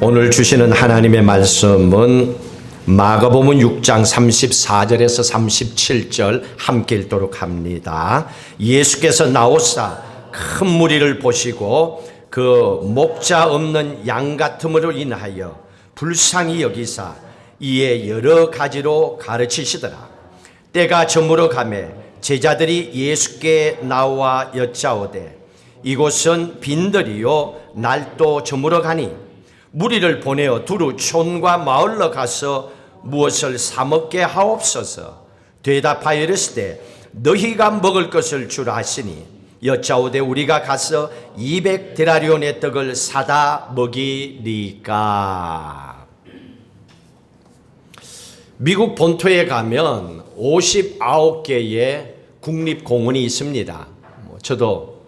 오늘 주시는 하나님의 말씀은 마가복음 6장 34절에서 37절 함께 읽도록 합니다. 예수께서 나오사 큰 무리를 보시고 그 목자 없는 양 같음으로 인하여 불쌍히 여기사 이에 여러 가지로 가르치시더라. 때가 저물어 가매 제자들이 예수께 나와 여짜오되 이곳은 빈들이요 날도 저물어 가니 무리를 보내어 두루 촌과 마을로 가서 무엇을 사 먹게 하옵소서. 대답하여 이르시되 너희가 먹을 것을 주라 하시니 여짜오되 우리가 가서 200데나리온의 떡을 사다 먹이리까. 미국 본토에 가면 59개의 국립공원이 있습니다. 저도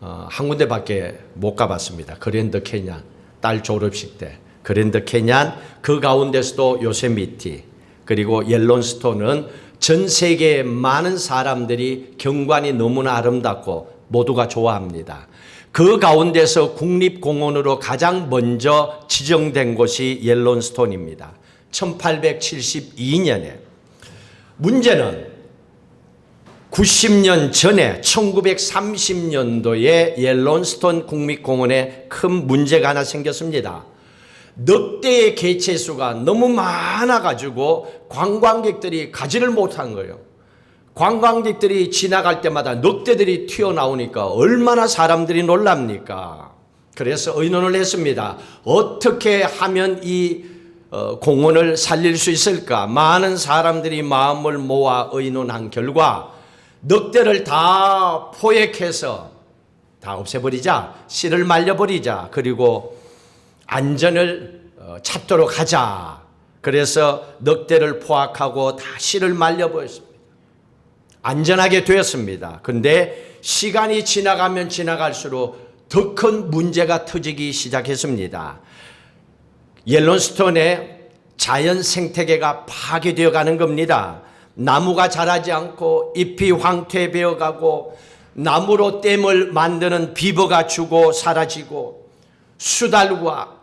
한 군데밖에 못 가봤습니다. 그랜드 캐년 딸 졸업식 때 그랜드 캐년, 그 가운데서도 요세미티, 그리고 옐론스톤은 전 세계의 많은 사람들이 경관이 너무나 아름답고 모두가 좋아합니다. 그 가운데서 국립공원으로 가장 먼저 지정된 곳이 옐론스톤입니다. 1872년에. 문제는 90년 전에 1930년도에 옐론스톤 국립공원에 큰 문제가 하나 생겼습니다. 늑대의 개체수가 너무 많아가지고 관광객들이 가지를 못한 거예요. 관광객들이 지나갈 때마다 늑대들이 튀어나오니까 얼마나 사람들이 놀랍니까? 그래서 의논을 했습니다. 어떻게 하면 이 공원을 살릴 수 있을까? 많은 사람들이 마음을 모아 의논한 결과 늑대를 다 포획해서 다 없애버리자, 씨를 말려버리자, 그리고 안전을 찾도록 하자. 그래서 늑대를 포획하고 다 씨를 말려버렸습니다. 안전하게 되었습니다. 그런데 시간이 지나가면 지나갈수록 더 큰 문제가 터지기 시작했습니다. 옐론스톤의 자연 생태계가 파괴되어 가는 겁니다. 나무가 자라지 않고 잎이 황폐되어 가고 나무로 댐을 만드는 비버가 죽어 사라지고 수달과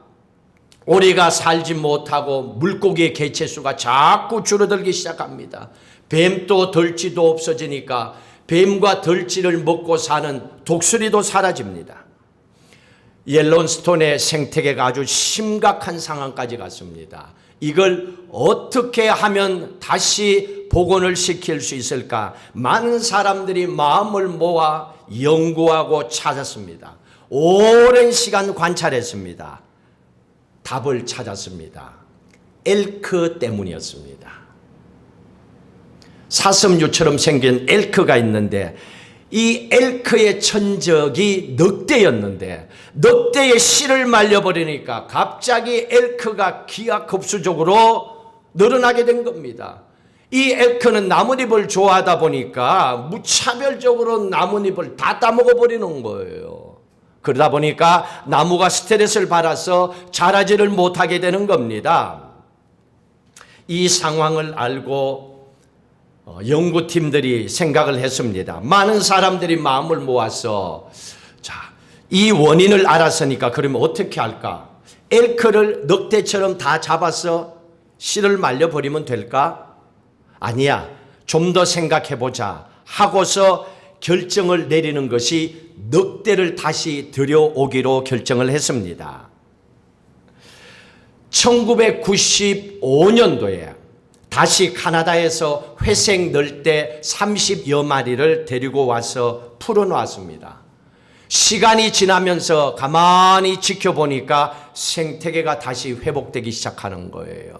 오리가 살지 못하고 물고기의 개체수가 자꾸 줄어들기 시작합니다. 뱀도 덜쥐도 없어지니까 뱀과 덜쥐를 먹고 사는 독수리도 사라집니다. 옐론스톤의 생태계가 아주 심각한 상황까지 갔습니다. 이걸 어떻게 하면 다시 복원을 시킬 수 있을까? 많은 사람들이 마음을 모아 연구하고 찾았습니다. 오랜 시간 관찰했습니다. 답을 찾았습니다. 엘크 때문이었습니다. 사슴류처럼 생긴 엘크가 있는데 이 엘크의 천적이 늑대였는데 늑대의 씨를 말려버리니까 갑자기 엘크가 기하급수적으로 늘어나게 된 겁니다. 이 엘크는 나뭇잎을 좋아하다 보니까 무차별적으로 나뭇잎을 다 따먹어버리는 거예요. 그러다 보니까 나무가 스트레스를 받아서 자라지를 못하게 되는 겁니다. 이 상황을 알고 연구팀들이 생각을 했습니다. 많은 사람들이 마음을 모아서 이 원인을 알았으니까 그러면 어떻게 할까? 엘크를 늑대처럼 다 잡아서 씨를 말려버리면 될까? 아니야. 좀 더 생각해보자 하고서 결정을 내리는 것이 늑대를 다시 들여오기로 결정을 했습니다. 1995년도에 다시 카나다에서 회색 늑대 30여 마리를 데리고 와서 풀어놓았습니다. 시간이 지나면서 가만히 지켜보니까 생태계가 다시 회복되기 시작하는 거예요.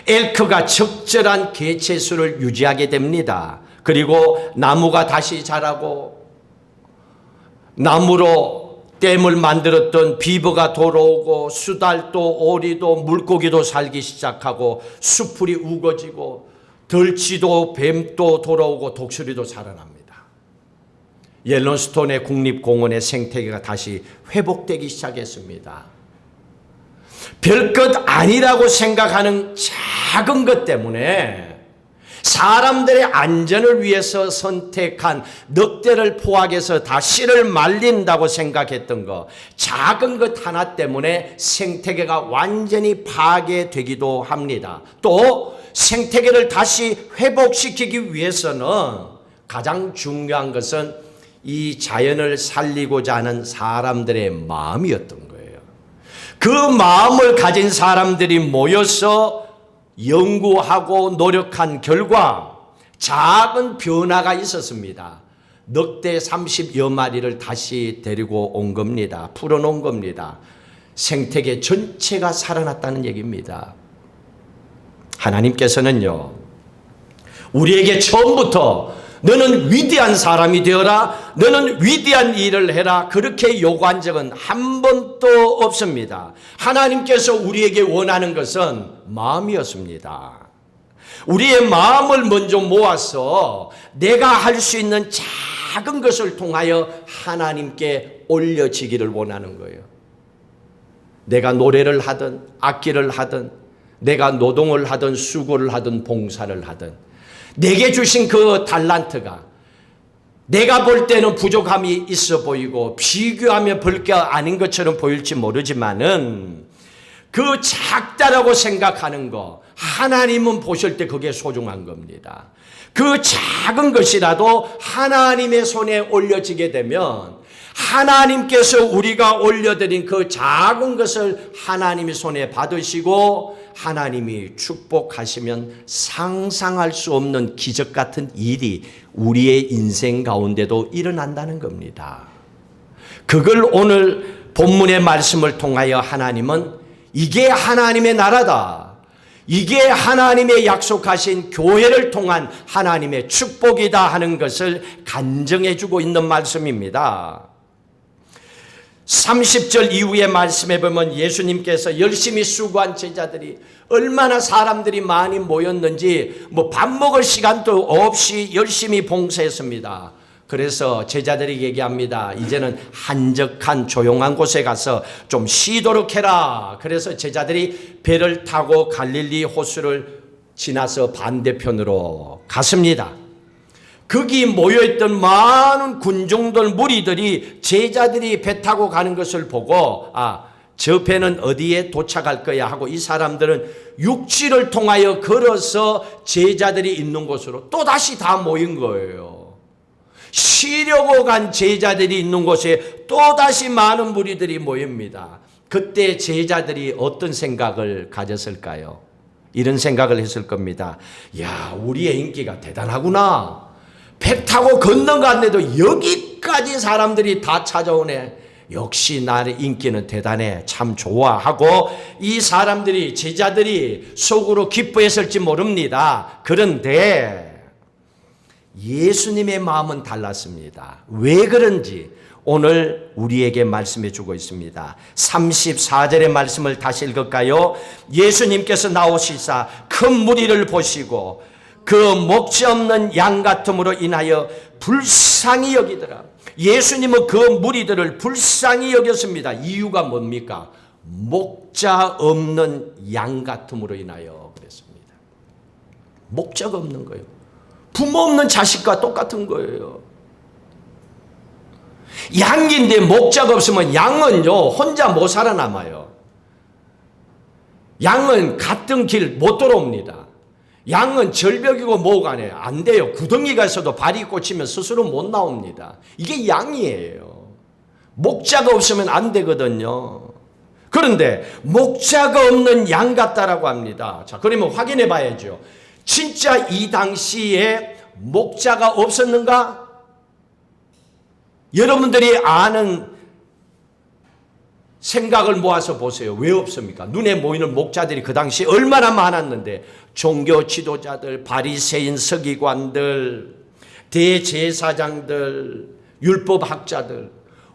엘크가 적절한 개체수를 유지하게 됩니다. 그리고 나무가 다시 자라고 나무로 댐을 만들었던 비버가 돌아오고 수달도 오리도 물고기도 살기 시작하고 수풀이 우거지고 덜쥐도 뱀도 돌아오고 독수리도 살아납니다. 옐론스톤의 국립공원의 생태계가 다시 회복되기 시작했습니다. 별것 아니라고 생각하는 작은 것 때문에 사람들의 안전을 위해서 선택한 늑대를 포악해서 다 씨를 말린다고 생각했던 것, 작은 것 하나 때문에 생태계가 완전히 파괴되기도 합니다. 또 생태계를 다시 회복시키기 위해서는 가장 중요한 것은 이 자연을 살리고자 하는 사람들의 마음이었던 거예요. 그 마음을 가진 사람들이 모여서 연구하고 노력한 결과 작은 변화가 있었습니다. 늑대 30여 마리를 다시 데리고 온 겁니다. 풀어놓은 겁니다. 생태계 전체가 살아났다는 얘기입니다. 하나님께서는요, 우리에게 처음부터 너는 위대한 사람이 되어라, 너는 위대한 일을 해라, 그렇게 요구한 적은 한 번도 없습니다. 하나님께서 우리에게 원하는 것은 마음이었습니다. 우리의 마음을 먼저 모아서 내가 할 수 있는 작은 것을 통하여 하나님께 올려지기를 원하는 거예요. 내가 노래를 하든 악기를 하든 내가 노동을 하든 수고를 하든 봉사를 하든 내게 주신 그 달란트가 내가 볼 때는 부족함이 있어 보이고 비교하면 볼 게 아닌 것처럼 보일지 모르지만은 그 작다라고 생각하는 거 하나님은 보실 때 그게 소중한 겁니다. 그 작은 것이라도 하나님의 손에 올려지게 되면 하나님께서 우리가 올려드린 그 작은 것을 하나님의 손에 받으시고 하나님이 축복하시면 상상할 수 없는 기적 같은 일이 우리의 인생 가운데도 일어난다는 겁니다. 그걸 오늘 본문의 말씀을 통하여 하나님은 이게 하나님의 나라다, 이게 하나님의 약속하신 교회를 통한 하나님의 축복이다 하는 것을 간증해 주고 있는 말씀입니다. 30절 이후의 말씀에 보면 예수님께서 열심히 수고한 제자들이 얼마나 사람들이 많이 모였는지 밥 먹을 시간도 없이 열심히 봉사했습니다. 그래서 제자들이 얘기합니다. 이제는 한적한 조용한 곳에 가서 좀 쉬도록 해라. 그래서 제자들이 배를 타고 갈릴리 호수를 지나서 반대편으로 갔습니다. 거기 모여있던 많은 군중들 무리들이 제자들이 배 타고 가는 것을 보고 저 배는 어디에 도착할 거야 하고 이 사람들은 육지를 통하여 걸어서 제자들이 있는 곳으로 또다시 다 모인 거예요. 쉬려고 간 제자들이 있는 곳에 또다시 많은 무리들이 모입니다. 그때 제자들이 어떤 생각을 가졌을까요? 이런 생각을 했을 겁니다. 야, 우리의 인기가 대단하구나. 배 타고 건너갔는데도 여기까지 사람들이 다 찾아오네. 역시 나의 인기는 대단해. 참 좋아 하고 이 사람들이 제자들이 속으로 기뻐했을지 모릅니다. 그런데 예수님의 마음은 달랐습니다. 왜 그런지 오늘 우리에게 말씀해 주고 있습니다. 34절의 말씀을 다시 읽을까요? 예수님께서 나오시사 큰 무리를 보시고 그 목자 없는 양 같음으로 인하여 불쌍히 여기더라. 예수님은 그 무리들을 불쌍히 여겼습니다. 이유가 뭡니까? 목자 없는 양 같음으로 인하여 그랬습니다. 목자가 없는 거예요. 부모 없는 자식과 똑같은 거예요. 양인데 목자가 없으면 양은요 혼자 못 살아남아요. 양은 같은 길 못 돌아옵니다. 양은 절벽이고 뭐가 안 돼요. 구덩이가 있어도 발이 꽂히면 스스로 못 나옵니다. 이게 양이에요. 목자가 없으면 안 되거든요. 그런데 목자가 없는 양 같다라고 합니다. 자, 그러면 확인해 봐야죠. 진짜 이 당시에 목자가 없었는가? 여러분들이 아는 생각을 모아서 보세요. 왜 없습니까? 눈에 보이는 목자들이 그 당시 얼마나 많았는데 종교 지도자들, 바리새인 서기관들, 대제사장들, 율법학자들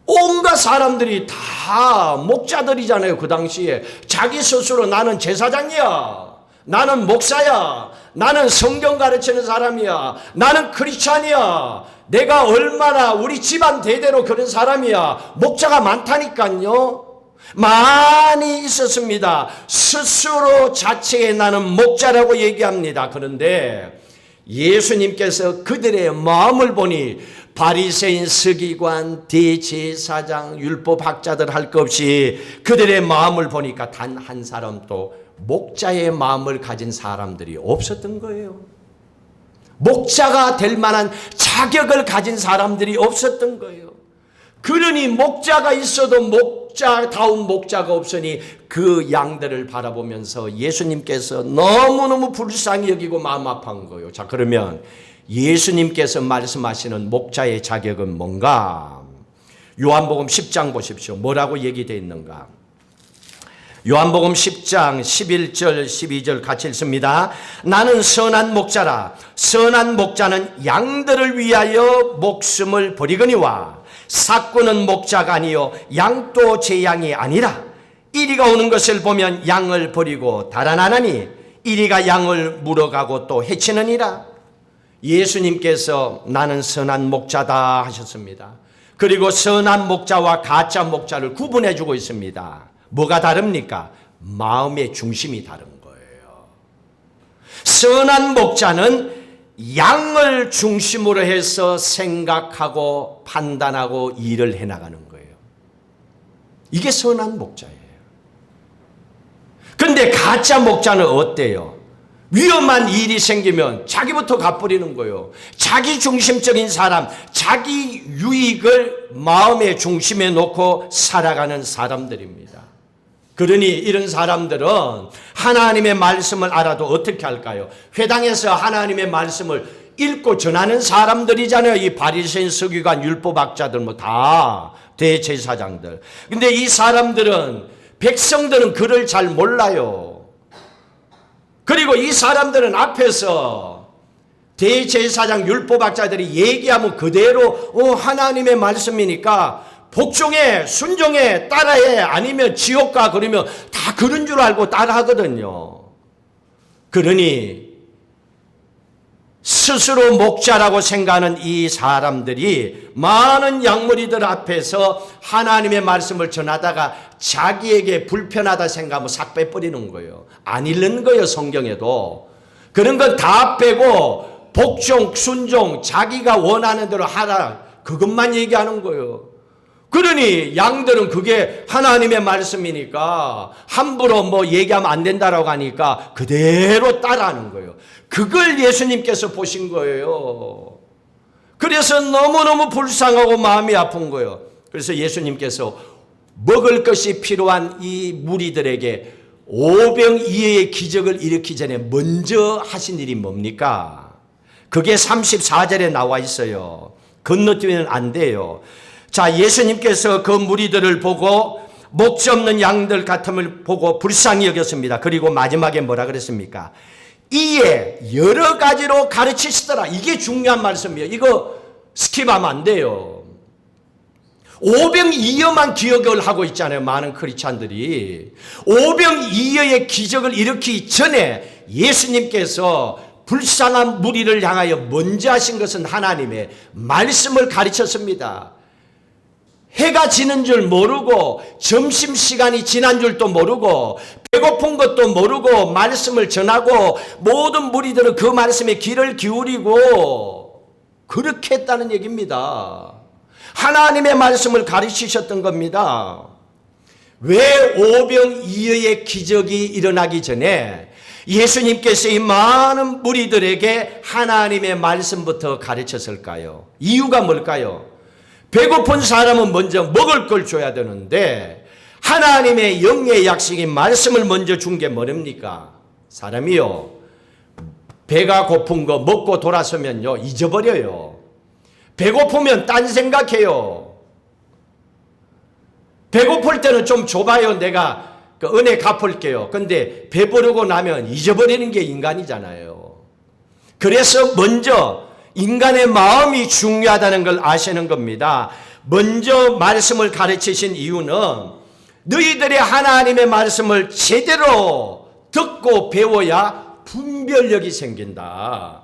온갖 사람들이 다 목자들이잖아요. 그 당시에 자기 스스로 나는 제사장이야, 나는 목사야, 나는 성경 가르치는 사람이야, 나는 크리스찬이야, 내가 얼마나 우리 집안 대대로 그런 사람이야. 목자가 많다니까요. 많이 있었습니다. 스스로 자체에 나는 목자라고 얘기합니다. 그런데 예수님께서 그들의 마음을 보니 바리새인, 서기관, 대제사장, 율법학자들 할 것 없이 그들의 마음을 보니까 단 한 사람도 목자의 마음을 가진 사람들이 없었던 거예요. 목자가 될 만한 자격을 가진 사람들이 없었던 거예요. 그러니 목자가 있어도 목자다운 목자가 없으니 그 양들을 바라보면서 예수님께서 너무너무 불쌍히 여기고 마음 아파한 거예요. 자, 그러면 예수님께서 말씀하시는 목자의 자격은 뭔가? 요한복음 10장 보십시오. 뭐라고 얘기되어 있는가? 요한복음 10장 11절 12절 같이 읽습니다. 나는 선한 목자라. 선한 목자는 양들을 위하여 목숨을 버리거니와 삭구는 목자가 아니요 양도 제 양이 아니라 이리가 오는 것을 보면 양을 버리고 달아나나니 이리가 양을 물어가고 또 해치느니라. 예수님께서 나는 선한 목자다 하셨습니다. 그리고 선한 목자와 가짜 목자를 구분해 주고 있습니다. 뭐가 다릅니까? 마음의 중심이 다른 거예요. 선한 목자는 양을 중심으로 해서 생각하고 판단하고 일을 해나가는 거예요. 이게 선한 목자예요. 그런데 가짜 목자는 어때요? 위험한 일이 생기면 자기부터 갚으리는 거예요. 자기 중심적인 사람, 자기 유익을 마음의 중심에 놓고 살아가는 사람들입니다. 그러니 이런 사람들은 하나님의 말씀을 알아도 어떻게 할까요? 회당에서 하나님의 말씀을 읽고 전하는 사람들이잖아요. 이 바리새인, 서기관, 율법학자들 뭐 다 대제사장들. 근데 이 사람들은, 백성들은 그를 잘 몰라요. 그리고 이 사람들은 앞에서 대제사장, 율법학자들이 얘기하면 그대로 하나님의 말씀이니까 복종해, 순종해, 따라해, 아니면 지옥 가 그러면 다 그런 줄 알고 따라하거든요. 그러니 스스로 목자라고 생각하는 이 사람들이 많은 양무리들 앞에서 하나님의 말씀을 전하다가 자기에게 불편하다 생각하면 싹 빼버리는 거예요. 안 읽는 거예요, 성경에도. 그런 건 다 빼고 복종, 순종, 자기가 원하는 대로 하라, 그것만 얘기하는 거예요. 그러니 양들은 그게 하나님의 말씀이니까 함부로 뭐 얘기하면 안 된다라고 하니까 그대로 따라하는 거예요. 그걸 예수님께서 보신 거예요. 그래서 너무너무 불쌍하고 마음이 아픈 거예요. 그래서 예수님께서 먹을 것이 필요한 이 무리들에게 오병이어의 기적을 일으키기 전에 먼저 하신 일이 뭡니까? 그게 34절에 나와 있어요. 건너뛰면 안 돼요. 자, 예수님께서 그 무리들을 보고 목자 없는 양들 같음을 보고 불쌍히 여겼습니다. 그리고 마지막에 뭐라 그랬습니까? 이에 여러 가지로 가르치시더라. 이게 중요한 말씀이에요. 이거 스킵하면 안 돼요. 오병이어만 기억을 하고 있잖아요. 많은 크리스찬들이. 오병이어의 기적을 일으키기 전에 예수님께서 불쌍한 무리를 향하여 먼저 하신 것은 하나님의 말씀을 가르쳤습니다. 해가 지는 줄 모르고 점심시간이 지난 줄도 모르고 배고픈 것도 모르고 말씀을 전하고 모든 무리들은 그 말씀에 귀를 기울이고 그렇게 했다는 얘기입니다. 하나님의 말씀을 가르치셨던 겁니다. 왜 오병이어의 기적이 일어나기 전에 예수님께서 이 많은 무리들에게 하나님의 말씀부터 가르쳤을까요? 이유가 뭘까요? 배고픈 사람은 먼저 먹을 걸 줘야 되는데 하나님의 영의 약속인 말씀을 먼저 준 게 뭡니까? 사람이요, 배가 고픈 거 먹고 돌아서면요 잊어버려요. 배고프면 딴 생각해요. 배고플 때는 좀 줘봐요. 내가 그 은혜 갚을게요. 근데 배부르고 나면 잊어버리는 게 인간이잖아요. 그래서 먼저 인간의 마음이 중요하다는 걸 아시는 겁니다. 먼저 말씀을 가르치신 이유는 너희들의 하나님의 말씀을 제대로 듣고 배워야 분별력이 생긴다.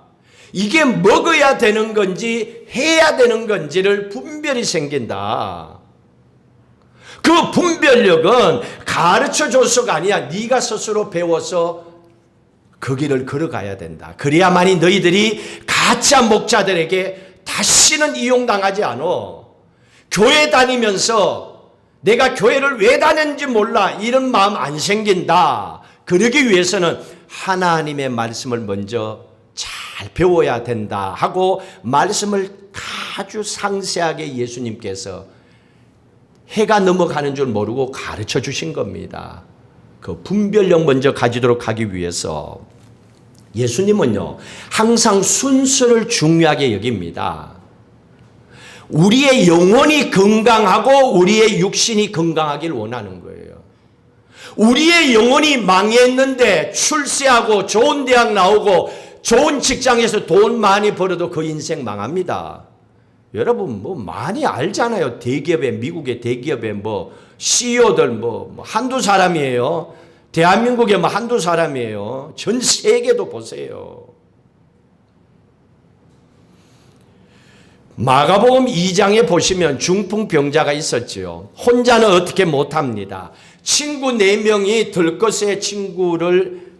이게 먹어야 되는 건지 해야 되는 건지를 분별이 생긴다. 그 분별력은 가르쳐줘서가 아니야. 네가 스스로 배워서 그 길을 걸어가야 된다. 그래야만이 너희들이 가짜 목자들에게 다시는 이용당하지 않아. 교회 다니면서 내가 교회를 왜 다녔는지 몰라 이런 마음 안 생긴다. 그러기 위해서는 하나님의 말씀을 먼저 잘 배워야 된다 하고 말씀을 아주 상세하게 예수님께서 해가 넘어가는 줄 모르고 가르쳐 주신 겁니다. 그 분별력 먼저 가지도록 하기 위해서 예수님은요, 항상 순서를 중요하게 여깁니다. 우리의 영혼이 건강하고 우리의 육신이 건강하길 원하는 거예요. 우리의 영혼이 망했는데 출세하고 좋은 대학 나오고 좋은 직장에서 돈 많이 벌어도 그 인생 망합니다. 여러분 뭐 많이 알잖아요. 대기업에, 미국의 대기업에 뭐 CEO들 뭐 한두 사람이에요. 대한민국에 뭐 한두 사람이에요. 전 세계도 보세요. 마가복음 2장에 보시면 중풍병자가 있었지요. 혼자는 어떻게 못합니다. 친구 4명이 들것에 친구를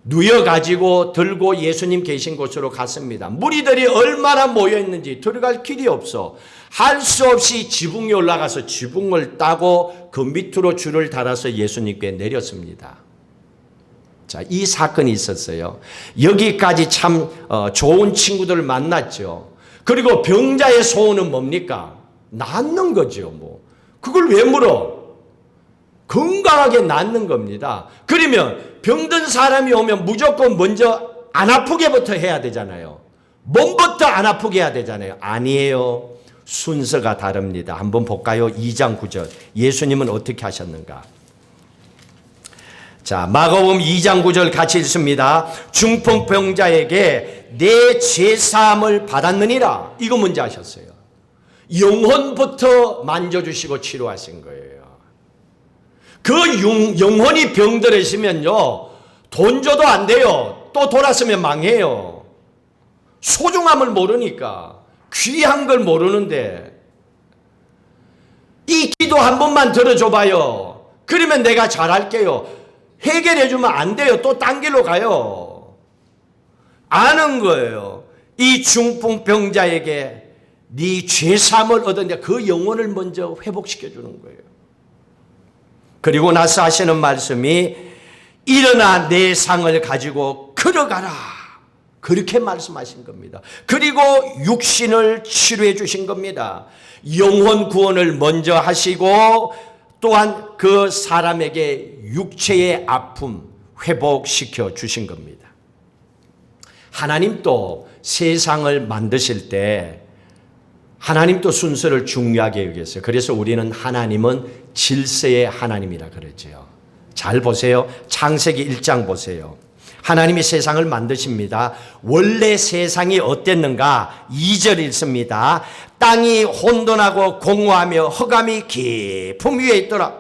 누여가지고 들고 예수님 계신 곳으로 갔습니다. 무리들이 얼마나 모여있는지 들어갈 길이 없어. 할 수 없이 지붕에 올라가서 지붕을 따고 그 밑으로 줄을 달아서 예수님께 내렸습니다. 자, 이 사건이 있었어요. 여기까지 참 좋은 친구들을 만났죠. 그리고 병자의 소원은 뭡니까? 낫는 거죠. 뭐 그걸 왜 물어? 건강하게 낫는 겁니다. 그러면 병든 사람이 오면 무조건 먼저 안 아프게부터 해야 되잖아요. 몸부터 안 아프게 해야 되잖아요. 아니에요. 순서가 다릅니다. 한번 볼까요? 2장 9절. 예수님은 어떻게 하셨는가? 자, 마가복음 2장 9절 같이 읽습니다. 중풍병자에게 내 죄사함을 받았느니라. 이거 먼저 하셨어요. 영혼부터 만져주시고 치료하신 거예요. 그 영혼이 병들으시면요, 돈 줘도 안 돼요. 또 돌았으면 망해요. 소중함을 모르니까, 귀한 걸 모르는데, 이 기도 한 번만 들어줘봐요. 그러면 내가 잘할게요. 해결해주면 안 돼요. 또 딴 길로 가요. 아는 거예요. 이 중풍병자에게 네 죄사함을 얻었는데 그 영혼을 먼저 회복시켜주는 거예요. 그리고 나서 하시는 말씀이 일어나 내 상을 가지고 걸어가라. 그렇게 말씀하신 겁니다. 그리고 육신을 치료해 주신 겁니다. 영혼 구원을 먼저 하시고 또한 그 사람에게 육체의 아픔 회복시켜 주신 겁니다. 하나님도 세상을 만드실 때 하나님도 순서를 중요하게 여겼어요. 그래서 우리는 하나님은 질서의 하나님이라 그러죠. 잘 보세요. 창세기 1장 보세요. 하나님이 세상을 만드십니다. 원래 세상이 어땠는가? 2절 읽습니다. 땅이 혼돈하고 공허하며 흑암이 깊음 위에 있더라.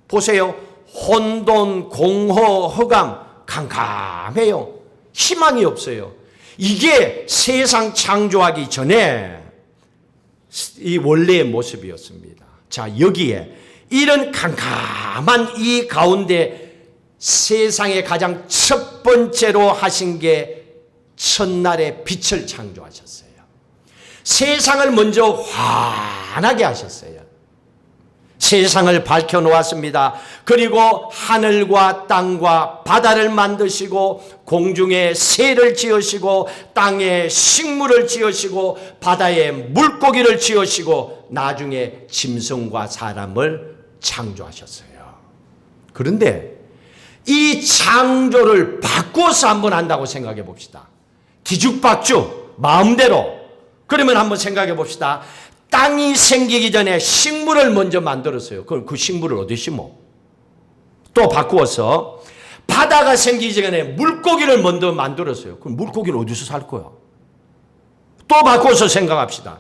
보세요. 혼돈, 공허, 흑암, 캄캄해요. 희망이 없어요. 이게 세상 창조하기 전에 이 원래의 모습이었습니다. 자, 여기에 이런 캄캄한 이 가운데 세상에 가장 첫 번째로 하신 게 첫날에 빛을 창조하셨어요. 세상을 먼저 환하게 하셨어요. 세상을 밝혀 놓았습니다. 그리고 하늘과 땅과 바다를 만드시고 공중에 새를 지으시고 땅에 식물을 지으시고 바다에 물고기를 지으시고 나중에 짐승과 사람을 창조하셨어요. 그런데 이 창조를 바꿔서 한번 한다고 생각해 봅시다. 뒤죽박죽 마음대로. 그러면 한번 생각해 봅시다. 땅이 생기기 전에 식물을 먼저 만들었어요. 그럼 그 식물을 어디 심어? 또 바꾸어서 바다가 생기기 전에 물고기를 먼저 만들었어요. 그럼 물고기는 어디서 살 거야? 또 바꿔서 생각합시다.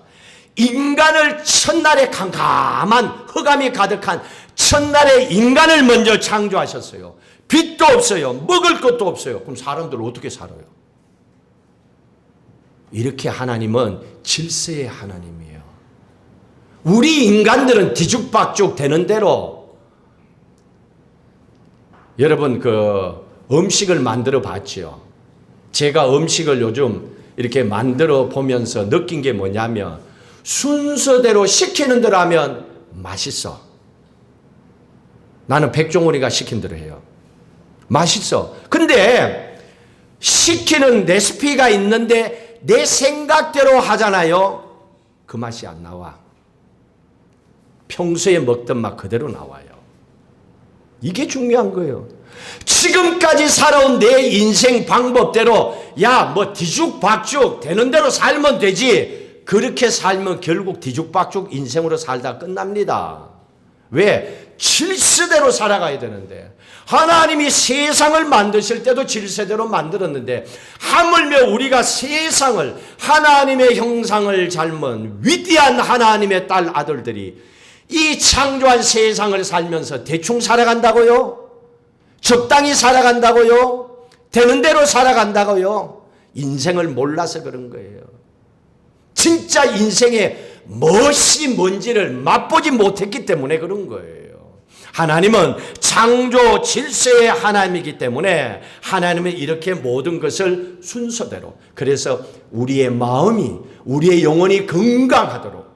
인간을 첫날에 캄캄한 흑암이 가득한 첫날에 인간을 먼저 창조하셨어요. 빛도 없어요. 먹을 것도 없어요. 그럼 사람들 어떻게 살아요? 이렇게 하나님은 질서의 하나님이에요. 우리 인간들은 뒤죽박죽 되는 대로 여러분 음식을 만들어 봤죠. 제가 음식을 요즘 이렇게 만들어 보면서 느낀 게 뭐냐면 순서대로 시키는 대로 하면 맛있어. 나는 백종원이가 시킨 대로 해요. 맛있어. 근데 시키는 레시피가 있는데 내 생각대로 하잖아요. 그 맛이 안 나와. 평소에 먹던 맛 그대로 나와요. 이게 중요한 거예요. 지금까지 살아온 내 인생 방법대로 뭐 뒤죽박죽 되는 대로 살면 되지. 그렇게 살면 결국 뒤죽박죽 인생으로 살다 끝납니다. 왜? 질서대로 살아가야 되는데 하나님이 세상을 만드실 때도 질서대로 만들었는데 하물며 우리가 세상을 하나님의 형상을 닮은 위대한 하나님의 딸 아들들이 이 창조한 세상을 살면서 대충 살아간다고요? 적당히 살아간다고요? 되는 대로 살아간다고요? 인생을 몰라서 그런 거예요. 진짜 인생의 무엇이 뭔지를 맛보지 못했기 때문에 그런 거예요. 하나님은 창조 질서의 하나님이기 때문에 하나님은 이렇게 모든 것을 순서대로, 그래서 우리의 마음이, 우리의 영혼이 건강하도록,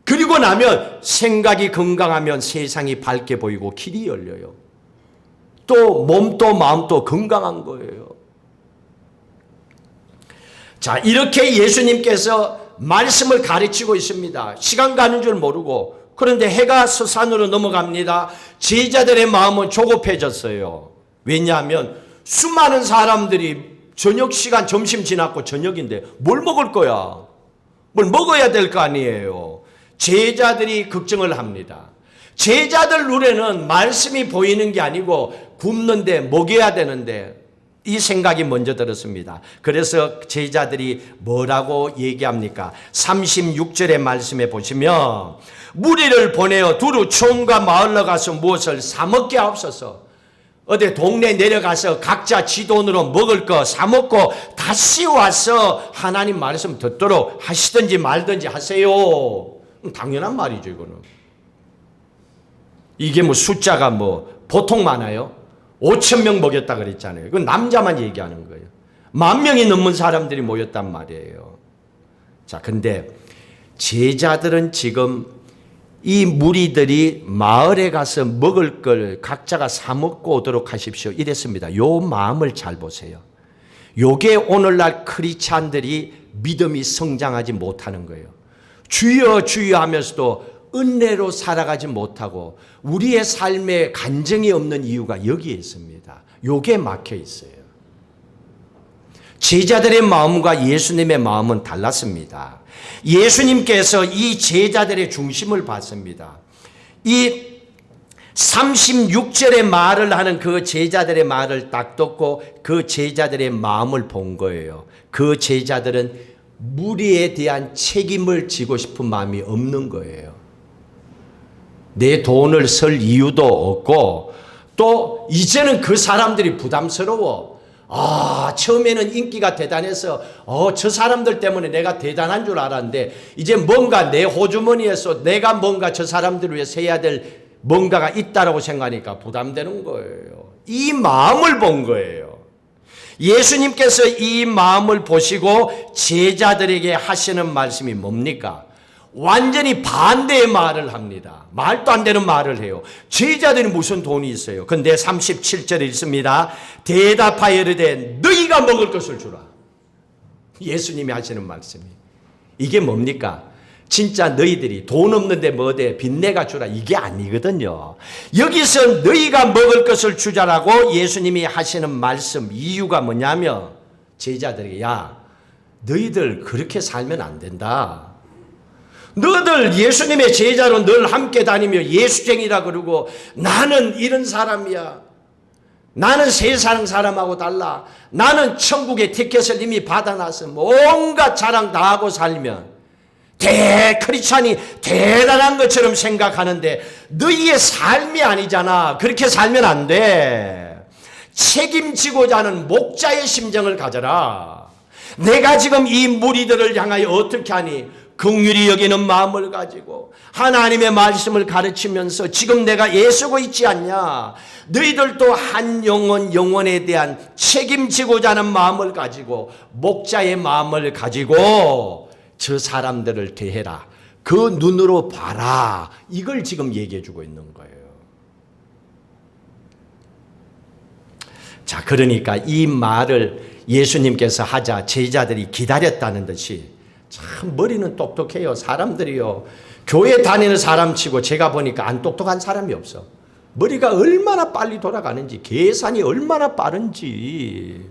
그리고 나면 생각이 건강하면 세상이 밝게 보이고 길이 열려요. 또 몸도 마음도 건강한 거예요. 자, 이렇게 예수님께서 말씀을 가르치고 있습니다. 시간 가는 줄 모르고. 그런데 해가 서산으로 넘어갑니다. 제자들의 마음은 조급해졌어요. 왜냐하면 수많은 사람들이 저녁 시간, 점심 지났고 저녁인데 뭘 먹을 거야? 뭘 먹어야 될 거 아니에요. 제자들이 걱정을 합니다. 제자들 눈에는 말씀이 보이는 게 아니고 굶는데 먹여야 되는데 이 생각이 먼저 들었습니다. 그래서 제자들이 뭐라고 얘기합니까? 36절의 말씀에 보시면 무리를 보내어 두루 촌과 마을로 가서 무엇을 사먹게 하옵소서. 어디 동네 내려가서 각자 지 돈으로 먹을 거 사먹고 다시 와서 하나님 말씀 듣도록 하시든지 말든지 하세요. 당연한 말이죠, 이거는. 이게 뭐 숫자가 뭐 보통 많아요? 5,000명 먹였다 그랬잖아요. 그건 남자만 얘기하는 거예요. 10,000명이 넘는 사람들이 모였단 말이에요. 자, 근데 제자들은 지금 이 무리들이 마을에 가서 먹을 걸 각자가 사 먹고 오도록 하십시오. 이랬습니다. 요 마음을 잘 보세요. 요게 오늘날 크리스찬들이 믿음이 성장하지 못하는 거예요. 주여 주여 하면서도 은혜로 살아가지 못하고 우리의 삶에 간증이 없는 이유가 여기에 있습니다. 요게 막혀 있어요. 제자들의 마음과 예수님의 마음은 달랐습니다. 예수님께서 이 제자들의 중심을 봤습니다. 이 36절의 말을 하는 그 제자들의 말을 딱 듣고 그 제자들의 마음을 본 거예요. 그 제자들은 무리에 대한 책임을 지고 싶은 마음이 없는 거예요. 내 돈을 쓸 이유도 없고 또 이제는 그 사람들이 부담스러워. 처음에는 인기가 대단해서 저 사람들 때문에 내가 대단한 줄 알았는데 이제 뭔가 내 호주머니에서 내가 뭔가 저 사람들을 위해서 해야 될 뭔가가 있다라고 생각하니까 부담되는 거예요. 이 마음을 본 거예요. 예수님께서 이 마음을 보시고 제자들에게 하시는 말씀이 뭡니까? 완전히 반대의 말을 합니다. 말도 안 되는 말을 해요. 제자들이 무슨 돈이 있어요. 근데 37절에 있습니다. 대답하여 이르되 너희가 먹을 것을 주라. 예수님이 하시는 말씀이. 이게 뭡니까? 진짜 너희들이 돈 없는데 뭐대 빚내가 주라 이게 아니거든요. 여기서 너희가 먹을 것을 주자라고 예수님이 하시는 말씀 이유가 뭐냐면 제자들에게 너희들 그렇게 살면 안 된다. 너희들 예수님의 제자로 늘 함께 다니며 예수쟁이라 그러고 나는 이런 사람이야. 나는 세상 사람하고 달라. 나는 천국의 티켓을 이미 받아놨어. 온갖 자랑 다 하고 살면 크리스찬이 대단한 것처럼 생각하는데 너희의 삶이 아니잖아. 그렇게 살면 안 돼. 책임지고자 하는 목자의 심정을 가져라. 내가 지금 이 무리들을 향하여 어떻게 하니? 긍휼히 여기는 마음을 가지고 하나님의 말씀을 가르치면서 지금 내가 애쓰고 있지 않냐. 너희들도 한 영혼에 대한 책임지고자 하는 마음을 가지고 목자의 마음을 가지고 저 사람들을 대해라. 그 눈으로 봐라. 이걸 지금 얘기해 주고 있는 거예요. 자, 그러니까 이 말을 예수님께서 하자 제자들이 기다렸다는 듯이 참 머리는 똑똑해요. 사람들이요. 교회 다니는 사람치고 제가 보니까 안 똑똑한 사람이 없어. 머리가 얼마나 빨리 돌아가는지, 계산이 얼마나 빠른지.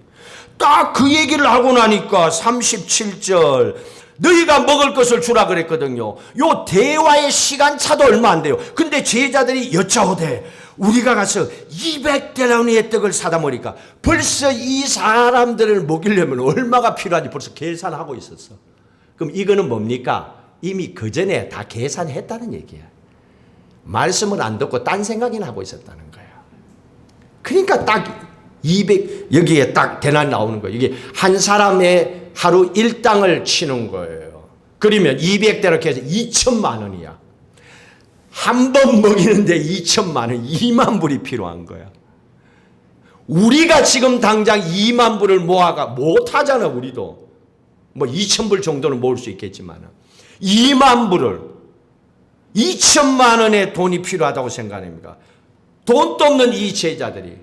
딱 그 얘기를 하고 나니까 37절 너희가 먹을 것을 주라 그랬거든요. 요 대화의 시간차도 얼마 안 돼요. 근데 제자들이 여짜오되 우리가 가서 200데나리의 떡을 사다 먹으니까 벌써 이 사람들을 먹이려면 얼마가 필요한지 벌써 계산하고 있었어. 그럼 이거는 뭡니까? 이미 그 전에 다 계산했다는 얘기야. 말씀을 안 듣고 딴 생각이나 하고 있었다는 거야. 그러니까 딱 200, 여기에 딱 대낮 나오는 거예요. 이게 한 사람의 하루 일당을 치는 거예요. 그러면 200대로 해서 2천만 원이야. 한 번 먹이는데 2천만 원, 2만 불이 필요한 거야. 우리가 지금 당장 2만 불을 모아가 못하잖아, 우리도. 뭐 2천 불 정도는 모을 수 있겠지만 2만 불을 2천만 원의 돈이 필요하다고 생각합니까? 돈도 없는 이 제자들이.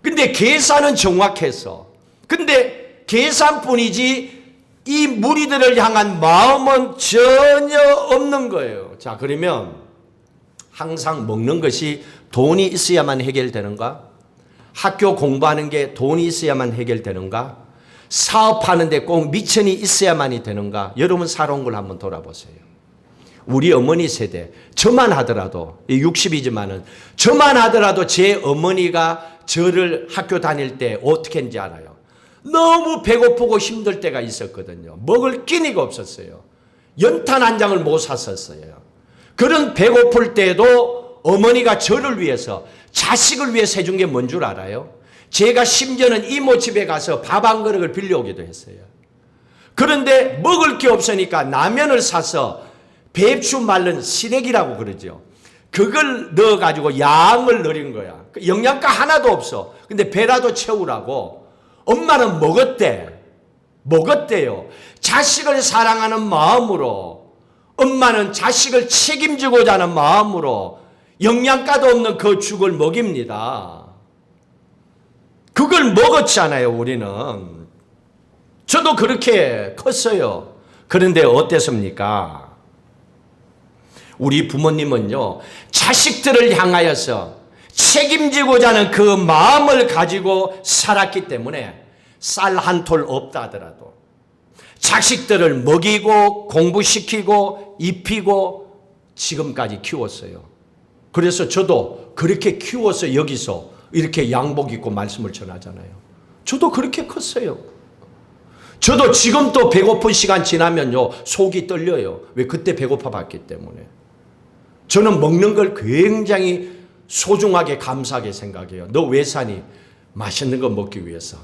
근데 계산은 정확했어. 근데 계산뿐이지 이 무리들을 향한 마음은 전혀 없는 거예요. 자, 그러면 항상 먹는 것이 돈이 있어야만 해결되는가? 학교 공부하는 게 돈이 있어야만 해결되는가? 사업하는데 꼭 미천이 있어야만이 되는가? 여러분 살아온 걸 한번 돌아보세요. 우리 어머니 세대, 저만 하더라도 60이지만은 저만 하더라도 제 어머니가 저를 학교 다닐 때 어떻게 했는지 알아요. 너무 배고프고 힘들 때가 있었거든요. 먹을 끼니가 없었어요. 연탄 한 장을 못 샀었어요. 그런 배고플 때도 어머니가 저를 위해서, 자식을 위해서 해준 게 뭔 줄 알아요? 제가 심지어는 이모 집에 가서 밥 한 그릇을 빌려오기도 했어요. 그런데 먹을 게 없으니까 라면을 사서 배추 말른 시래기라고 그러죠. 그걸 넣어가지고 양을 넣은 거야. 영양가 하나도 없어. 근데 배라도 채우라고 엄마는 먹었대요. 자식을 사랑하는 마음으로, 엄마는 자식을 책임지고자 하는 마음으로 영양가도 없는 그 죽을 먹입니다. 그걸 먹었잖아요, 우리는. 저도 그렇게 컸어요. 그런데 어땠습니까? 우리 부모님은요, 자식들을 향하여서 책임지고자 하는 그 마음을 가지고 살았기 때문에 쌀 한 톨 없다 하더라도 자식들을 먹이고 공부시키고 입히고 지금까지 키웠어요. 그래서 저도 그렇게 키워서 여기서 이렇게 양복 입고 말씀을 전하잖아요. 저도 그렇게 컸어요. 저도 지금 또 배고픈 시간 지나면요, 속이 떨려요. 왜? 그때 배고파 봤기 때문에. 저는 먹는 걸 굉장히 소중하게 감사하게 생각해요. 너 왜 사니? 맛있는 거 먹기 위해서.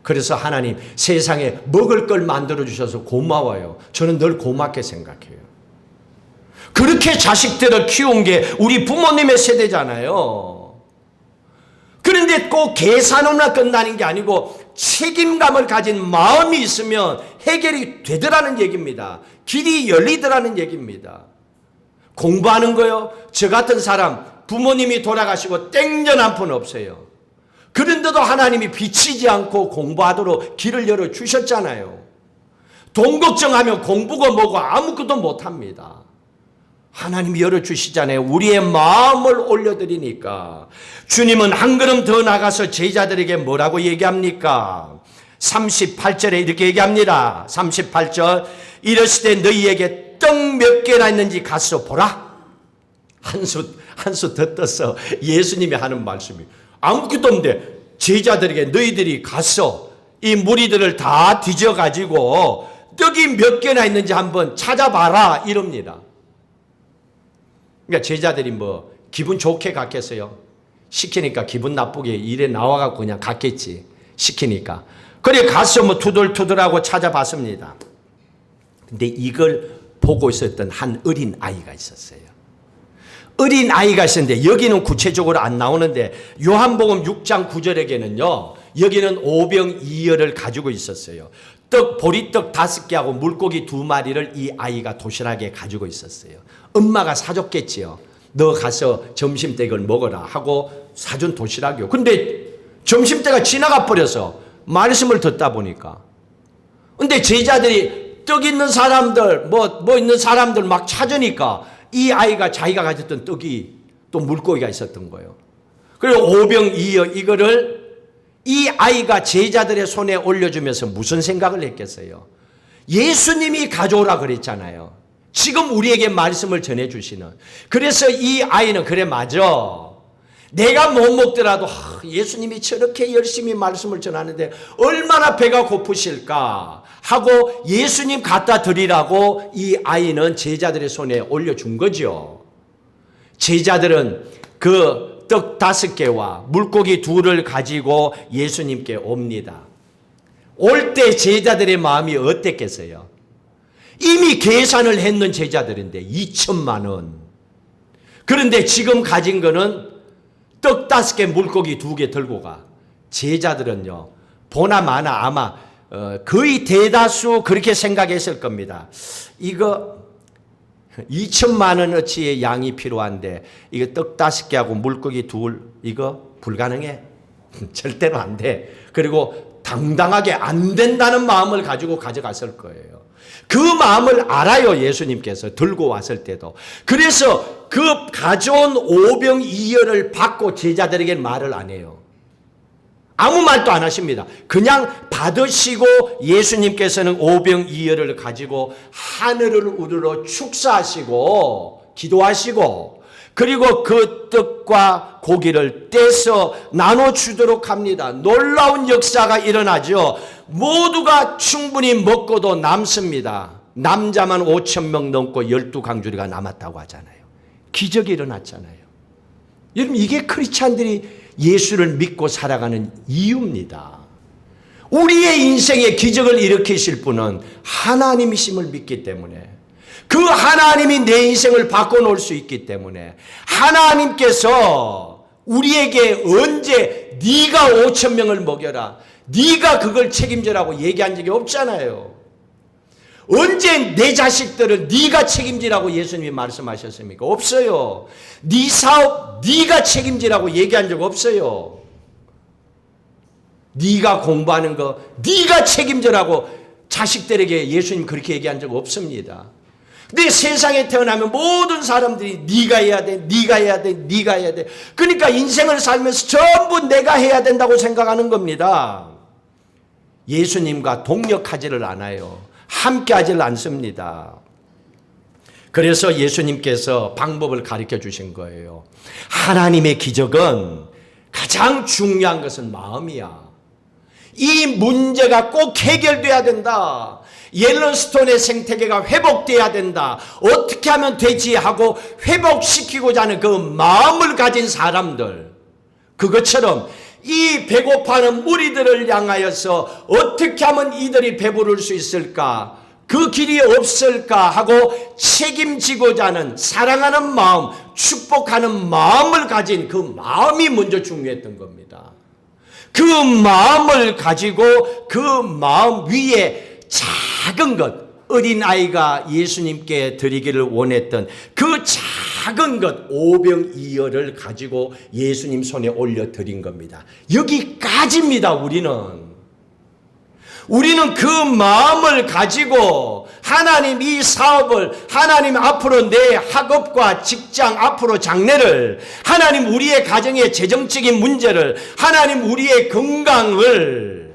그래서 하나님 세상에 먹을 걸 만들어주셔서 고마워요. 저는 늘 고맙게 생각해요. 그렇게 자식들을 키운 게 우리 부모님의 세대잖아요. 그런데 꼭 계산으로 끝나는 게 아니고 책임감을 가진 마음이 있으면 해결이 되더라는 얘기입니다. 길이 열리더라는 얘기입니다. 공부하는 거요. 저 같은 사람 부모님이 돌아가시고 땡전 한 푼 없어요. 그런데도 하나님이 비치지 않고 공부하도록 길을 열어주셨잖아요. 돈 걱정하면 공부가 뭐고 아무것도 못합니다. 하나님이 열어주시잖아요. 우리의 마음을 올려드리니까. 주님은 한 걸음 더 나가서 제자들에게 뭐라고 얘기합니까? 38절에 이렇게 얘기합니다. 38절 이르시되 너희에게 떡 몇 개나 있는지 가서 보라. 한 수 더 떠서 예수님이 하는 말씀이 아무것도 없는데 제자들에게 너희들이 가서 이 무리들을 다 뒤져가지고 떡이 몇 개나 있는지 한번 찾아봐라 이럽니다. 그러니까 제자들이 뭐 기분 좋게 갔겠어요? 시키니까 기분 나쁘게 일에 나와갖고 그냥 갔겠지. 시키니까. 그래 가서 뭐 투덜투덜하고 찾아봤습니다. 근데 이걸 보고 있었던 한 어린 아이가 있었어요. 어린 아이가 있었는데 여기는 구체적으로 안 나오는데 요한복음 6장 9절에게는요. 여기는 오병이어를 가지고 있었어요. 보리떡 5개하고 물고기 2마리를 이 아이가 도시락에 가지고 있었어요. 엄마가 사줬겠지요. 너 가서 점심때 이걸 먹어라 하고 사준 도시락이요. 근데 점심때가 지나가 버려서 말씀을 듣다 보니까 근데 제자들이 떡 있는 사람들 뭐 있는 사람들 막 찾으니까 이 아이가 자기가 가졌던 떡이 또 물고기가 있었던 거예요. 그리고 오병이어 이거를 이 아이가 제자들의 손에 올려주면서 무슨 생각을 했겠어요? 예수님이 가져오라 그랬잖아요. 지금 우리에게 말씀을 전해주시는. 그래서 이 아이는 그래 맞아. 내가 못 먹더라도 예수님이 저렇게 열심히 말씀을 전하는데 얼마나 배가 고프실까 하고 예수님 갖다 드리라고 이 아이는 제자들의 손에 올려준 거죠. 제자들은 그 떡 5개와 물고기 2를 가지고 예수님께 옵니다. 올 때 제자들의 마음이 어땠겠어요? 이미 계산을 했는 제자들인데 2천만 원. 그런데 지금 가진 거는 떡 5개 물고기 2개 들고 가. 제자들은요 보나 마나 아마 거의 대다수 그렇게 생각했을 겁니다. 이거 2천만 원어치의 양이 필요한데 이거 떡 5개하고 물고기 2 이거 불가능해. 절대로 안 돼. 그리고 당당하게 안 된다는 마음을 가지고 가져갔을 거예요. 그 마음을 알아요. 예수님께서 들고 왔을 때도. 그래서 그 가져온 오병이어를 받고 제자들에게 말을 안 해요. 아무 말도 안 하십니다. 그냥 받으시고 예수님께서는 오병이어를 가지고 하늘을 우러러 축사하시고 기도하시고 그리고 그 떡과 고기를 떼서 나눠주도록 합니다. 놀라운 역사가 일어나죠. 모두가 충분히 먹고도 남습니다. 남자만 5,000명 넘고 12강주리가 남았다고 하잖아요. 기적이 일어났잖아요. 여러분 이게 크리스찬들이 예수를 믿고 살아가는 이유입니다. 우리의 인생에 기적을 일으키실 분은 하나님이심을 믿기 때문에 그 하나님이 내 인생을 바꿔놓을 수 있기 때문에 하나님께서 우리에게 언제 네가 5,000명을 먹여라 네가 그걸 책임져라고 얘기한 적이 없잖아요. 언제 내 자식들을 네가 책임지라고 예수님이 말씀하셨습니까? 없어요. 네 사업 네가 책임지라고 얘기한 적 없어요. 네가 공부하는 거 네가 책임져라고 자식들에게 예수님 그렇게 얘기한 적 없습니다. 근데 세상에 태어나면 모든 사람들이 네가 해야 돼, 네가 해야 돼, 네가 해야 돼. 그러니까 인생을 살면서 전부 내가 해야 된다고 생각하는 겁니다. 예수님과 동력하지를 않아요. 함께하지를 않습니다. 그래서 예수님께서 방법을 가르쳐 주신 거예요. 하나님의 기적은 가장 중요한 것은 마음이야. 이 문제가 꼭 해결돼야 된다. 옐로스톤의 생태계가 회복돼야 된다. 어떻게 하면 되지 하고 회복시키고자 하는 그 마음을 가진 사람들. 그것처럼 이 배고파하는 무리들을 향하여서 어떻게 하면 이들이 배부를 수 있을까? 그 길이 없을까 하고 책임지고자 하는 사랑하는 마음, 축복하는 마음을 가진 그 마음이 먼저 중요했던 겁니다. 그 마음을 가지고 그 마음 위에 작은 것, 어린아이가 예수님께 드리기를 원했던 그 작은 것 오병이어를 가지고 예수님 손에 올려 드린 겁니다. 여기까지입니다. 우리는 그 마음을 가지고 하나님 이 사업을 하나님 앞으로 내 학업과 직장 앞으로 장래를 하나님 우리의 가정의 재정적인 문제를 하나님 우리의 건강을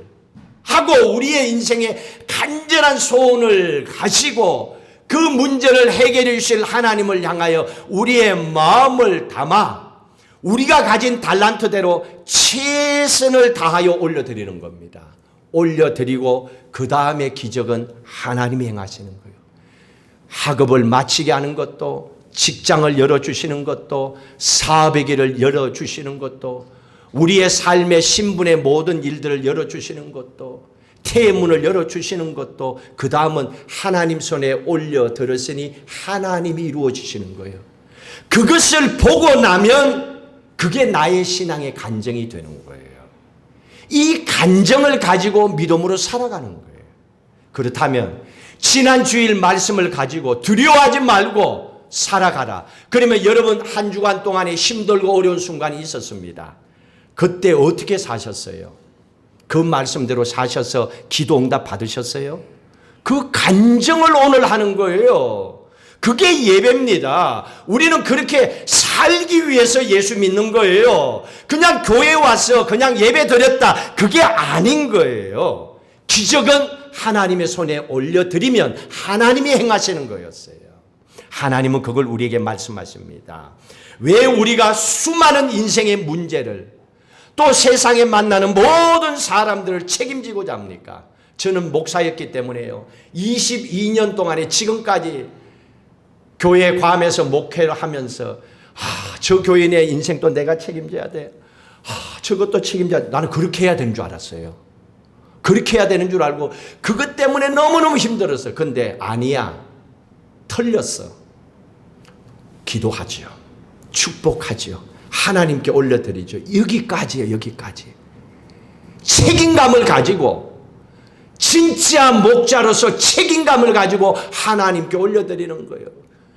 하고 우리의 인생에 간절한 소원을 가지고 그 문제를 해결해 주실 하나님을 향하여 우리의 마음을 담아 우리가 가진 달란트대로 최선을 다하여 올려드리는 겁니다. 올려드리고 그 다음에 기적은 하나님이 행하시는 거예요. 학업을 마치게 하는 것도 직장을 열어주시는 것도 사업의 길을 열어주시는 것도 우리의 삶의 신분의 모든 일들을 열어주시는 것도 태의 문을 열어주시는 것도 그 다음은 하나님 손에 올려드렸으니 하나님이 이루어지시는 거예요. 그것을 보고 나면 그게 나의 신앙의 간증이 되는 거예요. 이 간증을 가지고 믿음으로 살아가는 거예요. 그렇다면 지난 주일 말씀을 가지고 두려워하지 말고 살아가라. 그러면 여러분 한 주간 동안에 힘들고 어려운 순간이 있었습니다. 그때 어떻게 사셨어요? 그 말씀대로 사셔서 기도 응답 받으셨어요? 그 간증을 오늘 하는 거예요. 그게 예배입니다. 우리는 그렇게 살기 위해서 예수 믿는 거예요. 그냥 교회 와서 그냥 예배 드렸다. 그게 아닌 거예요. 기적은 하나님의 손에 올려드리면 하나님이 행하시는 거였어요. 하나님은 그걸 우리에게 말씀하십니다. 왜 우리가 수많은 인생의 문제를 또 세상에 만나는 모든 사람들을 책임지고자 합니까? 저는 목사였기 때문에요. 22년 동안에 지금까지 교회 과함에서 목회를 하면서 저 교인의 인생도 내가 책임져야 돼. 저것도 책임져야 돼. 나는 그렇게 해야 되는 줄 알았어요. 그렇게 해야 되는 줄 알고 그것 때문에 너무너무 힘들었어. 근데 아니야. 틀렸어. 기도하죠. 축복하죠. 하나님께 올려드리죠. 여기까지예요. 여기까지. 책임감을 가지고 진짜 목자로서 책임감을 가지고 하나님께 올려드리는 거예요.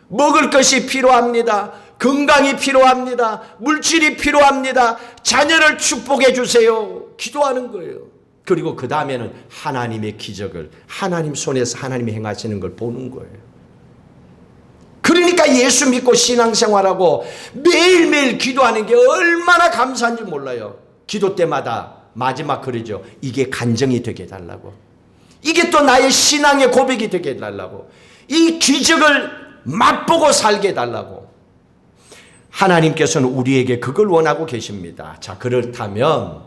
먹을 것이 필요합니다. 건강이 필요합니다. 물질이 필요합니다. 자녀를 축복해 주세요. 기도하는 거예요. 그리고 그 다음에는 하나님의 기적을 하나님 손에서 하나님이 행하시는 걸 보는 거예요. 그러니까 예수 믿고 신앙생활하고 매일매일 기도하는 게 얼마나 감사한지 몰라요. 기도 때마다 마지막 그러죠. 이게 간증이 되게 해달라고. 이게 또 나의 신앙의 고백이 되게 해달라고. 이 기적을 맛보고 살게 해달라고. 하나님께서는 우리에게 그걸 원하고 계십니다. 자, 그렇다면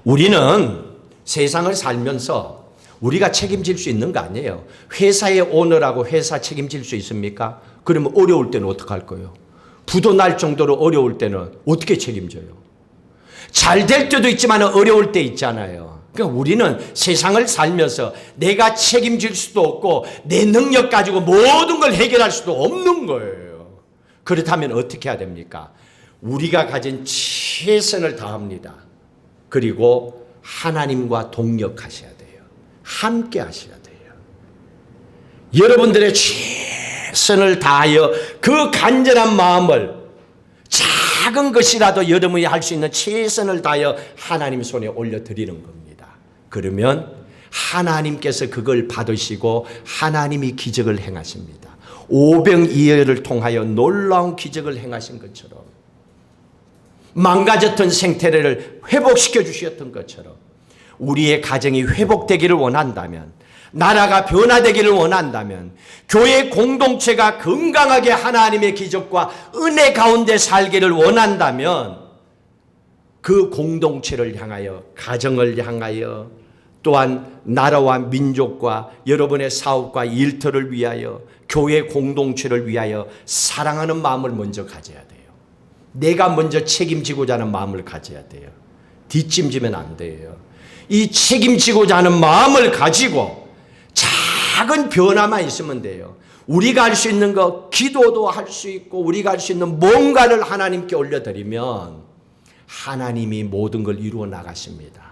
우리는 세상을 살면서 우리가 책임질 수 있는 거 아니에요. 회사의 오너라고 회사 책임질 수 있습니까? 그러면 어려울 때는 어떡할 거예요? 부도 날 정도로 어려울 때는 어떻게 책임져요? 잘 될 때도 있지만 어려울 때 있잖아요. 그러니까 우리는 세상을 살면서 내가 책임질 수도 없고 내 능력 가지고 모든 걸 해결할 수도 없는 거예요. 그렇다면 어떻게 해야 됩니까? 우리가 가진 최선을 다합니다. 그리고 하나님과 동력하셔야 돼요. 함께 하셔야 돼요. 여러분들의 최선을 다하여 그 간절한 마음을 작은 것이라도 여러분이 할 수 있는 최선을 다하여 하나님 손에 올려드리는 겁니다. 그러면 하나님께서 그걸 받으시고 하나님이 기적을 행하십니다. 오병이어를 통하여 놀라운 기적을 행하신 것처럼 망가졌던 생태를 회복시켜 주셨던 것처럼 우리의 가정이 회복되기를 원한다면, 나라가 변화되기를 원한다면, 교회 공동체가 건강하게 하나님의 기적과 은혜 가운데 살기를 원한다면 그 공동체를 향하여, 가정을 향하여, 또한 나라와 민족과 여러분의 사업과 일터를 위하여, 교회 공동체를 위하여 사랑하는 마음을 먼저 가져야 돼요. 내가 먼저 책임지고자 하는 마음을 가져야 돼요. 뒷짐지면 안 돼요. 이 책임지고자 하는 마음을 가지고 작은 변화만 있으면 돼요. 우리가 할 수 있는 거 기도도 할 수 있고 우리가 할 수 있는 뭔가를 하나님께 올려드리면 하나님이 모든 걸 이루어 나가십니다.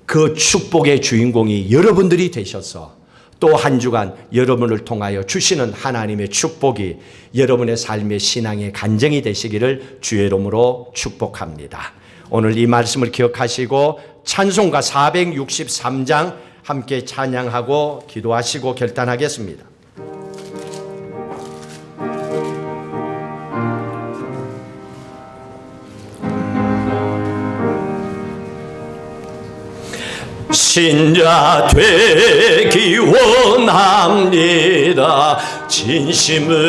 그 축복의 주인공이 여러분들이 되셔서 또 한 주간 여러분을 통하여 주시는 하나님의 축복이 여러분의 삶의 신앙의 간증이 되시기를 주의 이름으로 축복합니다. 오늘 이 말씀을 기억하시고 찬송가 463장 함께 찬양하고 기도하시고 결단하겠습니다. 신자 되기 원합니다. 진심으로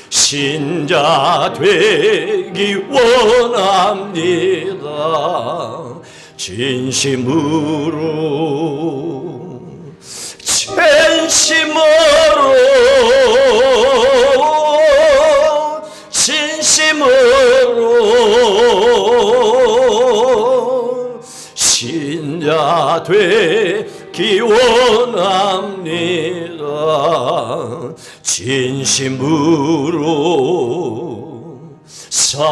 신자 되기 원합니다. 진심으로 진심으로 자 되기 원합니다. 진심으로 사랑하기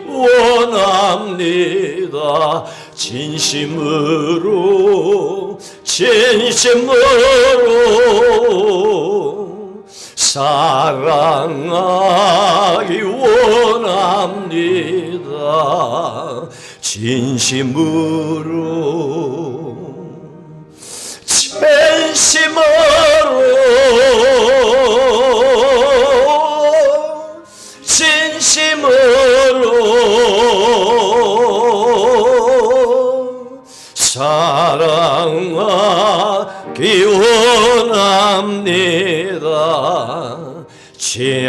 원합니다. 진심으로 사랑하기 원합니다. 진심으로 사랑하기 원합니다.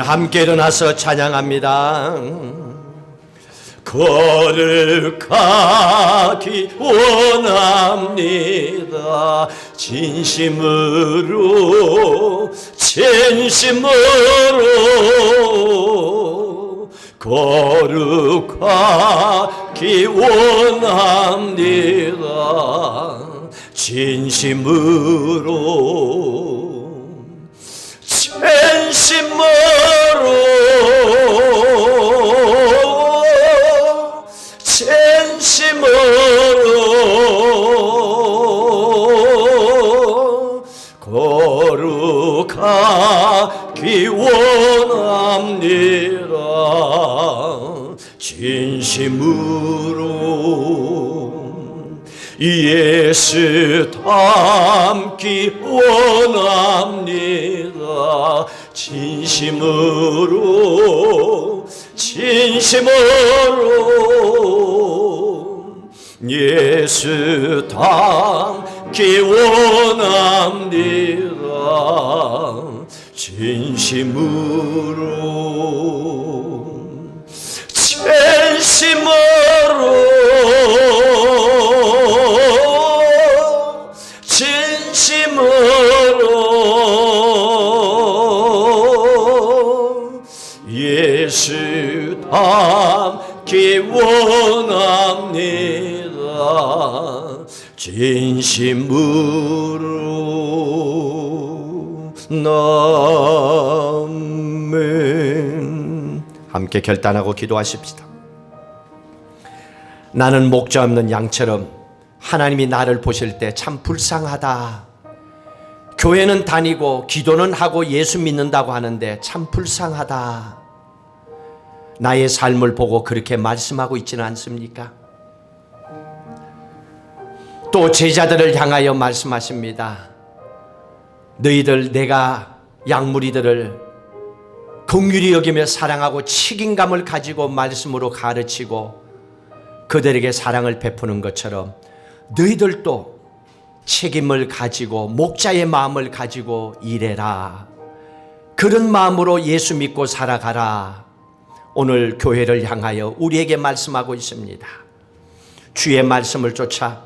함께 일어나서 찬양합니다. 거룩하기 원합니다. 진심으로 거룩하기 원합니다. 진심으로 거룩하기 원합니다. 진심으로 예수 닮기 원합니다. 진심으로 예수 닮기 원합니다. 예수 닮기 원합니다. 진심으로 아멘. 함께 결단하고 기도하십시다. 나는 목자 없는 양처럼 하나님이 나를 보실 때 참 불쌍하다. 교회는 다니고 기도는 하고 예수 믿는다고 하는데 참 불쌍하다. 나의 삶을 보고 그렇게 말씀하고 있지는 않습니까? 또 제자들을 향하여 말씀하십니다. 너희들 내가 양무리들을 긍휼히 여기며 사랑하고 책임감을 가지고 말씀으로 가르치고 그들에게 사랑을 베푸는 것처럼 너희들도 책임을 가지고 목자의 마음을 가지고 일해라. 그런 마음으로 예수 믿고 살아가라. 오늘 교회를 향하여 우리에게 말씀하고 있습니다. 주의 말씀을 쫓아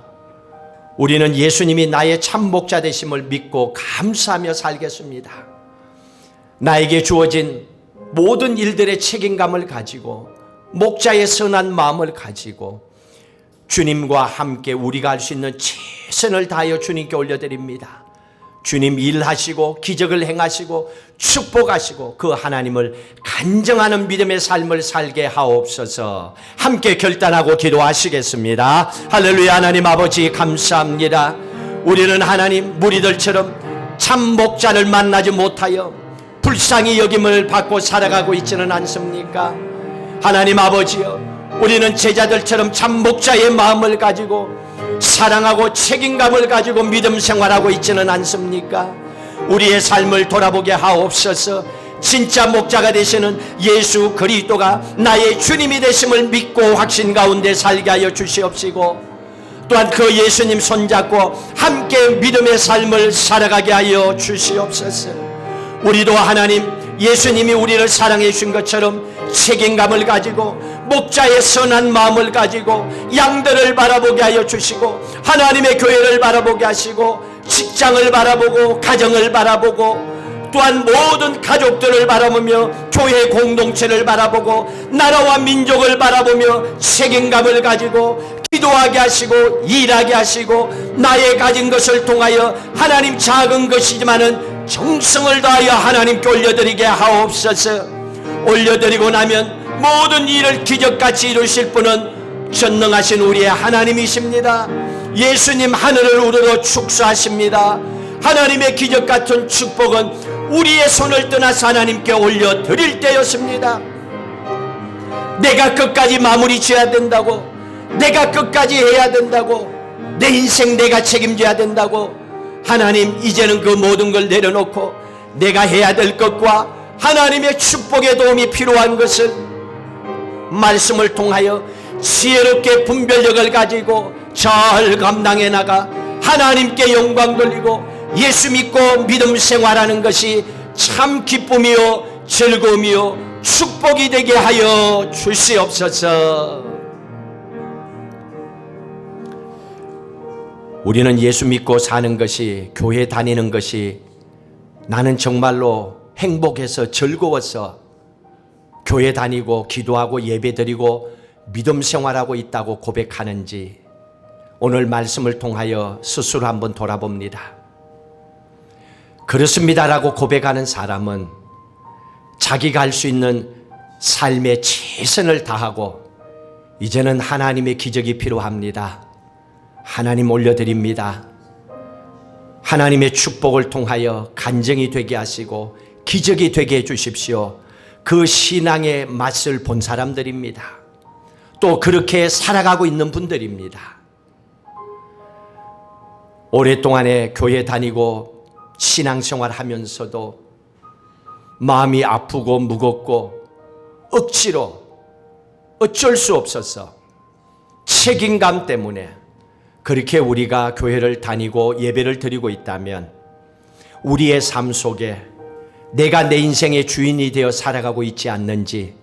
우리는 예수님이 나의 참 목자 되심을 믿고 감사하며 살겠습니다. 나에게 주어진 모든 일들의 책임감을 가지고 목자의 선한 마음을 가지고 주님과 함께 우리가 할 수 있는 최선을 다하여 주님께 올려드립니다. 주님 일하시고 기적을 행하시고 축복하시고 그 하나님을 간증하는 믿음의 삶을 살게 하옵소서. 함께 결단하고 기도하시겠습니다. 할렐루야. 하나님 아버지 감사합니다. 우리는 하나님 무리들처럼 참 목자를 만나지 못하여 불쌍히 여김을 받고 살아가고 있지는 않습니까? 하나님 아버지여, 우리는 제자들처럼 참 목자의 마음을 가지고 사랑하고 책임감을 가지고 믿음 생활하고 있지는 않습니까? 우리의 삶을 돌아보게 하옵소서. 진짜 목자가 되시는 예수 그리스도가 나의 주님이 되심을 믿고 확신 가운데 살게 하여 주시옵시고, 또한 그 예수님 손잡고 함께 믿음의 삶을 살아가게 하여 주시옵소서. 우리도 하나님 예수님이 우리를 사랑해 주신 것처럼 책임감을 가지고 목자의 선한 마음을 가지고 양들을 바라보게 하여 주시고, 하나님의 교회를 바라보게 하시고, 직장을 바라보고 가정을 바라보고 또한 모든 가족들을 바라보며 교회 공동체를 바라보고 나라와 민족을 바라보며 책임감을 가지고 기도하게 하시고 일하게 하시고 나의 가진 것을 통하여 하나님 작은 것이지만은 정성을 다하여 하나님께 올려드리게 하옵소서. 올려드리고 나면 모든 일을 기적같이 이루실 분은 전능하신 우리의 하나님이십니다. 예수님 하늘을 우러러 축소하십니다. 하나님의 기적같은 축복은 우리의 손을 떠나서 하나님께 올려드릴 때였습니다. 내가 끝까지 마무리 지어야 된다고, 내가 끝까지 해야 된다고, 내 인생 내가 책임져야 된다고, 하나님 이제는 그 모든 걸 내려놓고 내가 해야 될 것과 하나님의 축복의 도움이 필요한 것을 말씀을 통하여 지혜롭게 분별력을 가지고 잘 감당해 나가 하나님께 영광 돌리고 예수 믿고 믿음 생활하는 것이 참 기쁨이요 즐거움이요 축복이 되게 하여 주시옵소서. 우리는 예수 믿고 사는 것이, 교회 다니는 것이 나는 정말로 행복해서 즐거워서 교회 다니고 기도하고 예배드리고 믿음 생활하고 있다고 고백하는지 오늘 말씀을 통하여 스스로 한번 돌아봅니다. 그렇습니다라고 고백하는 사람은 자기가 할 수 있는 삶에 최선을 다하고 이제는 하나님의 기적이 필요합니다. 하나님 올려드립니다. 하나님의 축복을 통하여 간증이 되게 하시고 기적이 되게 해주십시오. 그 신앙의 맛을 본 사람들입니다. 또 그렇게 살아가고 있는 분들입니다. 오랫동안에 교회 다니고 신앙생활 하면서도 마음이 아프고 무겁고 억지로 어쩔 수 없어서 책임감 때문에 그렇게 우리가 교회를 다니고 예배를 드리고 있다면 우리의 삶 속에 내가 내 인생의 주인이 되어 살아가고 있지 않는지,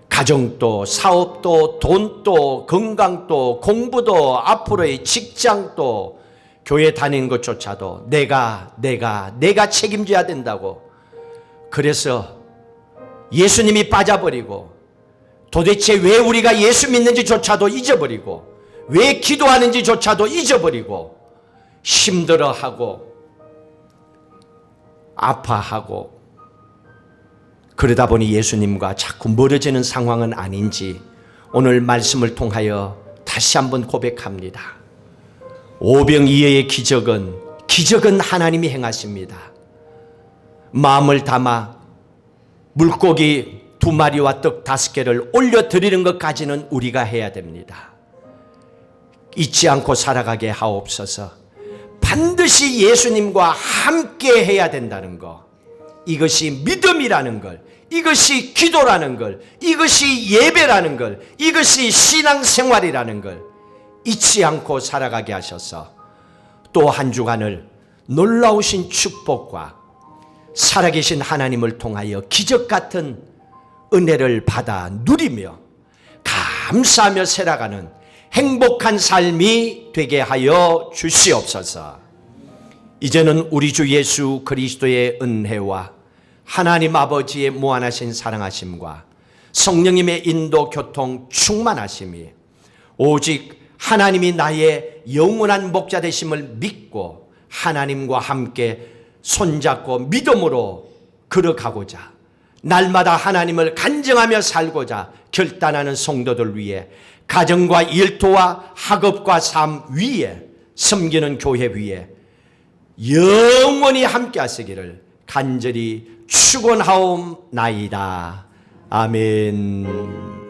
가정도 사업도 돈도 건강도 공부도 앞으로의 직장도 교회 다니는 것조차도 내가 책임져야 된다고, 그래서 예수님이 빠져버리고 도대체 왜 우리가 예수 믿는지조차도 잊어버리고 왜 기도하는지조차도 잊어버리고 힘들어하고 아파하고 그러다 보니 예수님과 자꾸 멀어지는 상황은 아닌지 오늘 말씀을 통하여 다시 한번 고백합니다. 오병이어의 기적은 하나님이 행하십니다. 마음을 담아 물고기 2마리와 떡 5개를 올려드리는 것까지는 우리가 해야 됩니다. 잊지 않고 살아가게 하옵소서. 반드시 예수님과 함께 해야 된다는 것, 이것이 믿음이라는 걸, 이것이 기도라는 걸, 이것이 예배라는 걸, 이것이 신앙생활이라는 걸 잊지 않고 살아가게 하셔서 또 한 주간을 놀라우신 축복과 살아계신 하나님을 통하여 기적같은 은혜를 받아 누리며 감사하며 살아가는 행복한 삶이 되게 하여 주시옵소서. 이제는 우리 주 예수 그리스도의 은혜와 하나님 아버지의 무한하신 사랑하심과 성령님의 인도 교통 충만하심이 오직 하나님이 나의 영원한 목자 되심을 믿고 하나님과 함께 손잡고 믿음으로 걸어가고자 날마다 하나님을 간증하며 살고자 결단하는 성도들 위해 가정과 일터와 학업과 삶 위에 섬기는 교회 위에 영원히 함께 하시기를 간절히 축원하옵나이다. 아멘.